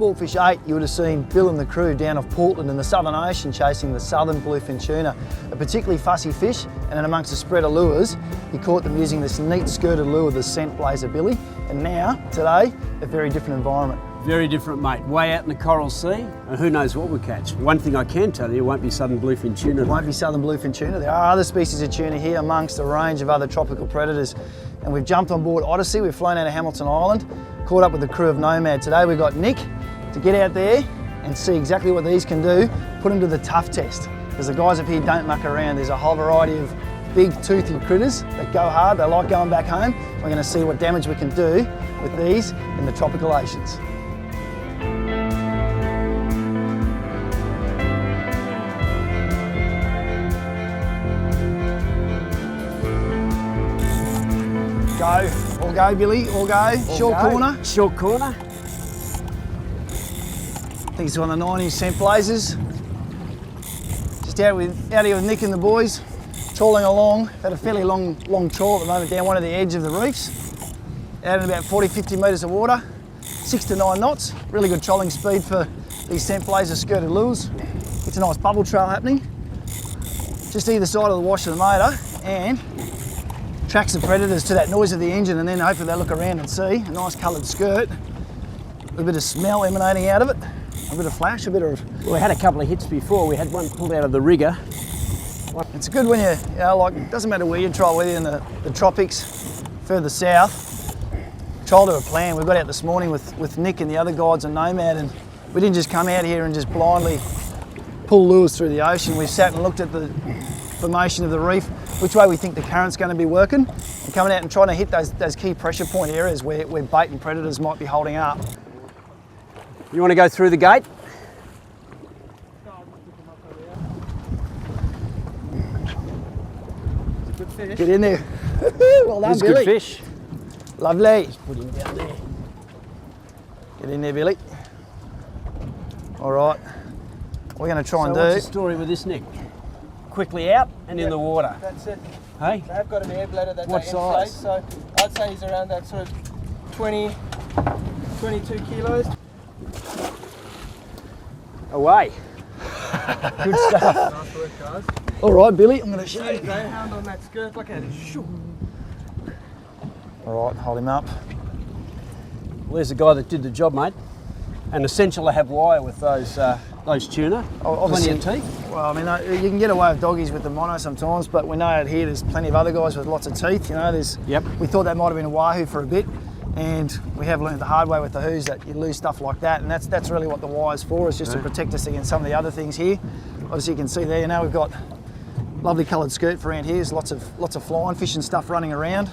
Sportfish 8, you would have seen Bill and the crew down off Portland in the Southern Ocean chasing the southern bluefin tuna, a particularly fussy fish, and then amongst a spread of lures, he caught them using this neat skirted lure, the Scent Blazer Billy, and now, today, a very different environment. Very different, mate. Way out in the Coral Sea, and who knows what we'll catch. One thing I can tell you, it won't be southern bluefin tuna. It won't be southern bluefin tuna. There are other species of tuna here amongst a range of other tropical predators. And we've jumped on board Odyssey, we've flown out of Hamilton Island, caught up with the crew of Nomad. Today we've got Nick to get out there and see exactly what these can do, put them to the tough test. Because the guys up here don't muck around. There's a whole variety of big toothy critters that go hard, they like going back home. We're going to see what damage we can do with these in the tropical oceans. Go, all go Billy, all go. Short corner. Short corner. I think it's one of the 9-inch Scent Blazers. Just out here with Nick and the boys, trawling along. Had a fairly long trawl at the moment down one of the edge of the reefs. Out in about 40-50 metres of water, 6 to 9 knots. Really good trolling speed for these Scent Blazer skirted lures. It's a nice bubble trail happening. Just either side of the wash of the motor, and tracks the predators to that noise of the engine, and then hopefully they look around and see a nice coloured skirt, a bit of smell emanating out of it, a bit of flash, a bit of... Well, we had a couple of hits before. We had one pulled out of the rigger. It's good when like, it doesn't matter where you troll, whether you're in the tropics, further south. Troll to a plan. We got out this morning with Nick and the other guides and Nomad, and we didn't just come out here and just blindly pull lures through the ocean. We sat and looked at the formation of the reef, which way we think the current's going to be working, and coming out and trying to hit those key pressure point areas where bait and predators might be holding up. You want to go through the gate? Good fish. Get in there. Well done, It's Billy. good fish. Lovely. Just put him down there. Get in there, Billy. All right. We're going to try and do... What's the story with this, Nick? Quickly out and in the water. That's it. Hey? They've got an air bladder that What they inflate, size? so I'd say he's around that sort of 20, 22 kilos. Away. Good stuff. Nice work, guys. All right, Billy, I'm going to show you. Greyhound on that skirt, look at it. Shoo. All right, hold him up. Well, there's the guy that did the job, mate. And essential to have wire with those tuna. Obviously, plenty of teeth. Well, I mean, you can get away with doggies with the mono sometimes, but we know out here there's plenty of other guys with lots of teeth. You know, Yep. We thought that might have been a wahoo for a bit, and we have learned the hard way with the whoos that you lose stuff like that, and that's really what the wire's for, is just to protect us against some of the other things here. Obviously, you can see there, you know, we've got lovely coloured skirt for around here. There's lots of flying fish and stuff running around.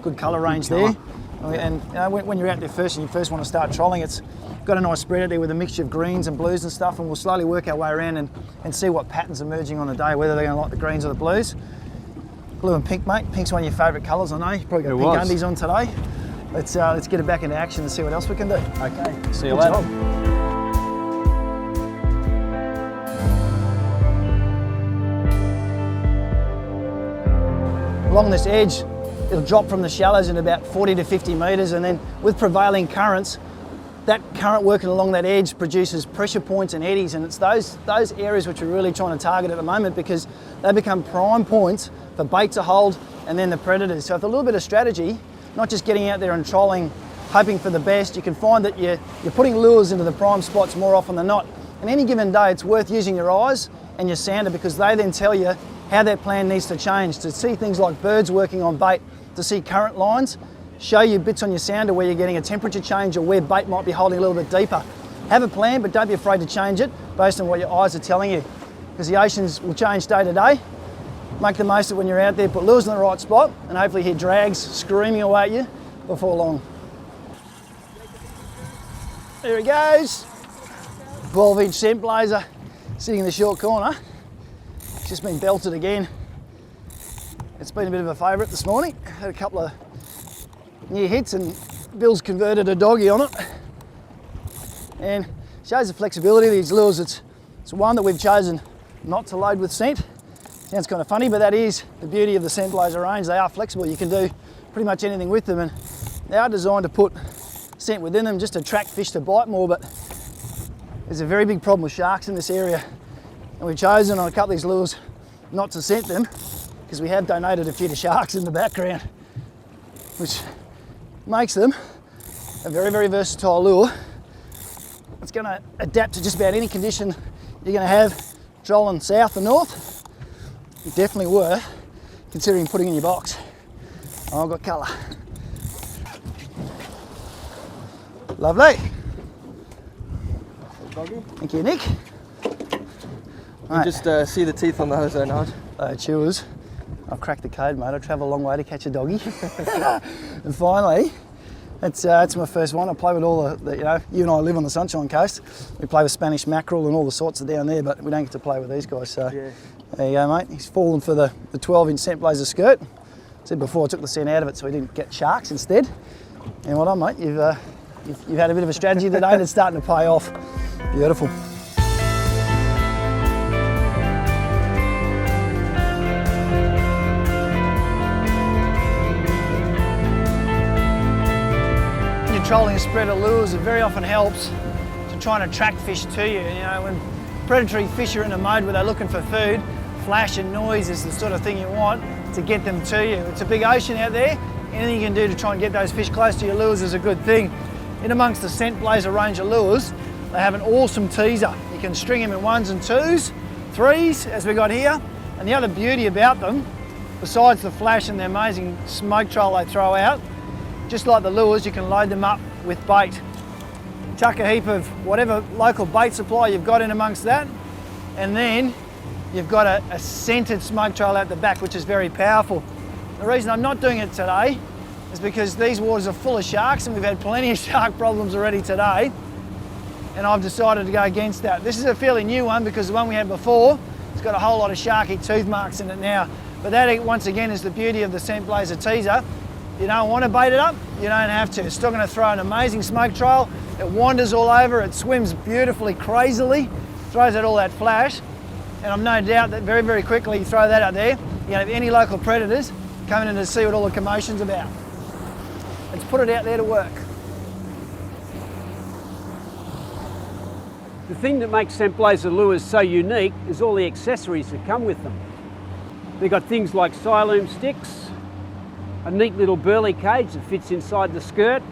Good colour range there. And you know, when you're out there first and you first want to start trolling, it's got a nice spread out there with a mixture of greens and blues and stuff, and we'll slowly work our way around and see what patterns are emerging on the day, whether they're going to like the greens or the blues. Blue and pink, mate. Pink's one of your favourite colours, I know. You've probably got pink undies on today. Let's get it back into action and see what else we can do. Okay, see you Good later. job. Along this edge, it'll drop from the shallows in about 40 to 50 metres, and then with prevailing currents, that current working along that edge produces pressure points and eddies, and it's those areas which we're really trying to target at the moment, because they become prime points for bait to hold and then the predators. So with a little bit of strategy, not just getting out there and trolling, hoping for the best, you can find that you're putting lures into the prime spots more often than not. And any given day, it's worth using your eyes and your sounder, because they then tell you how that plan needs to change, to see things like birds working on bait, to see current lines, show you bits on your sounder where you're getting a temperature change or where bait might be holding a little bit deeper. Have a plan, but don't be afraid to change it based on what your eyes are telling you, because the oceans will change day to day. Make the most of it when you're out there, put lures in the right spot, and hopefully hear drags screaming away at you before long. There he goes. 12-inch Scent Blazer sitting in the short corner. It's just been belted again. It's been a bit of a favourite this morning. Had a couple of near hits, and Bill's converted a doggy on it. And shows the flexibility of these lures. It's one that we've chosen not to load with scent. Sounds kind of funny, but that is the beauty of the Scent Blazer range. They are flexible. You can do pretty much anything with them, and they are designed to put scent within them just to attract fish to bite more, but there's a very big problem with sharks in this area. And we've chosen on a couple of these lures not to scent them because we have donated a few to sharks in the background, which makes them a very, very versatile lure. It's going to adapt to just about any condition you're going to have trolling south or north. Definitely worth considering putting in your box. Oh, I've got colour. Lovely. Thank you, Nick. You just see the teeth on the hose there, Nige. Chewers. I've cracked the code, mate. I travel a long way to catch a doggy. And finally, it's my first one. I play with all the, you and I live on the Sunshine Coast. We play with Spanish mackerel and all the sorts are down there, but we don't get to play with these guys. So yeah. There you go, mate. He's fallen for the 12-inch scent blazer skirt. I said before I took the scent out of it so we didn't get sharks instead. And well done, mate. You've had a bit of a strategy today and it's starting to pay off. Beautiful. When you're trolling a spread of lures, it very often helps to try and attract fish to you. You know, when predatory fish are in a mode where they're looking for food, flash and noise is the sort of thing you want to get them to you. It's a big ocean out there. Anything you can do to try and get those fish close to your lures is a good thing. In amongst the scent blazer range of lures, they have an awesome teaser. You can string them in 1s and 2s, 3s, as we got here. And the other beauty about them, besides the flash and the amazing smoke trail they throw out, just like the lures, you can load them up with bait. Chuck a heap of whatever local bait supply you've got in amongst that, and then you've got a scented smoke trail out the back, which is very powerful. The reason I'm not doing it today is because these waters are full of sharks and we've had plenty of shark problems already today, and I've decided to go against that. This is a fairly new one because the one we had before, it's got a whole lot of sharky tooth marks in it now. But that, once again, is the beauty of the Scent Blazer teaser. You don't want to bait it up, you don't have to. It's still going to throw an amazing smoke trail. It wanders all over, it swims beautifully, crazily, throws out all that flash. And I've no doubt that very, very quickly you throw that out there, you have any local predators coming in to see what all the commotion's about. Let's put it out there to work. The thing that makes Scent Blazer lures so unique is all the accessories that come with them. They've got things like Siloom sticks, a neat little burley cage that fits inside the skirt.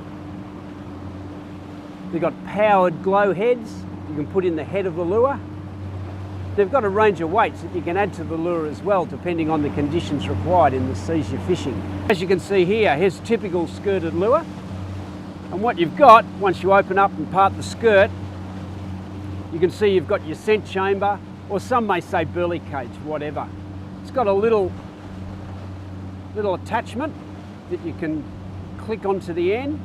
They've got powered glow heads you can put in the head of the lure. They've got a range of weights that you can add to the lure as well, depending on the conditions required in the seas you're fishing. As you can see here, here's a typical skirted lure. And what you've got, once you open up and part the skirt, you can see you've got your scent chamber, or some may say burley cage, whatever. It's got a little attachment that you can click onto the end.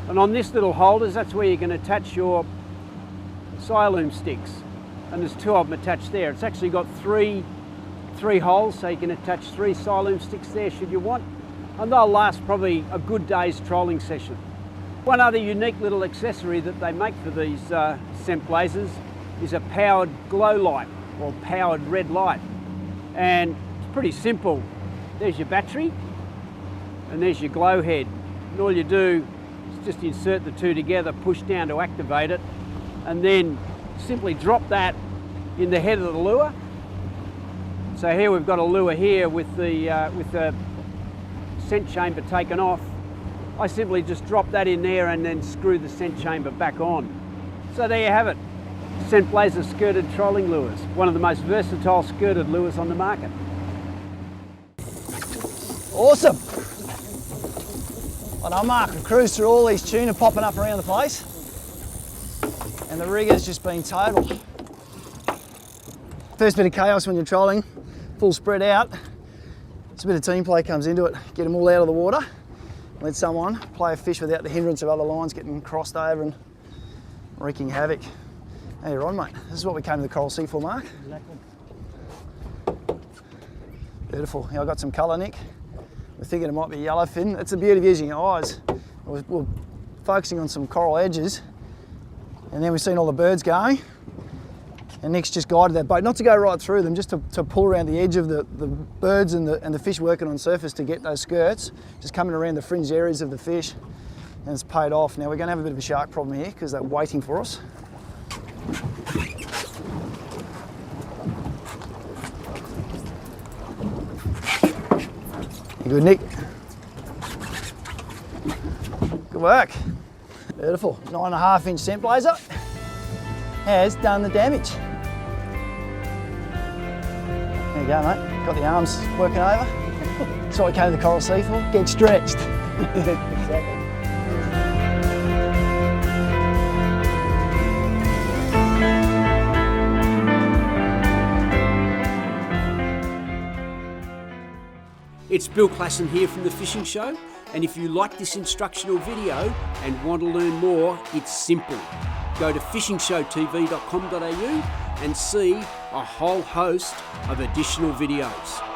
And on this little holders, that's where you can attach your Siloom sticks. And there's 2 of them attached there. It's actually got three holes, so you can attach 3 Siloom sticks there should you want. And they'll last probably a good day's trolling session. One other unique little accessory that they make for these Scent Blazers is a powered glow light, or powered red light. And it's pretty simple. There's your battery, and there's your glow head. And all you do is just insert the 2 together, push down to activate it, and then simply drop that in the head of the lure. So here we've got a lure here with the scent chamber taken off. I simply just drop that in there and then screw the scent chamber back on. So there you have it. Scent Blazer skirted trolling lures. One of the most versatile skirted lures on the market. Awesome. Well, I'm Mark. We cruise through all these tuna popping up around the place. And the rig has just been total. First bit of chaos when you're trolling, full spread out. It's a bit of team play comes into it. Get them all out of the water. Let someone play a fish without the hindrance of other lines getting crossed over and wreaking havoc. How you on, mate? This is what we came to the Coral Sea for, Mark. Exactly. Beautiful. Yeah, I got some colour, Nick. We're thinking it might be yellowfin. It's the beauty of using your eyes. We're focusing on some coral edges, and then we've seen all the birds going, and Nick's just guided that boat, not to go right through them, just to pull around the edge of the birds and the fish working on surface to get those skirts, just coming around the fringe areas of the fish. and it's paid off. Now we're going to have a bit of a shark problem here because they're waiting for us. You good, Nick? Good work. Beautiful. 9.5-inch scent blazer has done the damage. There you go, mate. Got the arms working over. That's what we came to the Coral Sea for. Get stretched. Exactly. It's Bill Klassen here from The Fishing Show, and if you like this instructional video and want to learn more, it's simple. Go to fishingshowtv.com.au and see a whole host of additional videos.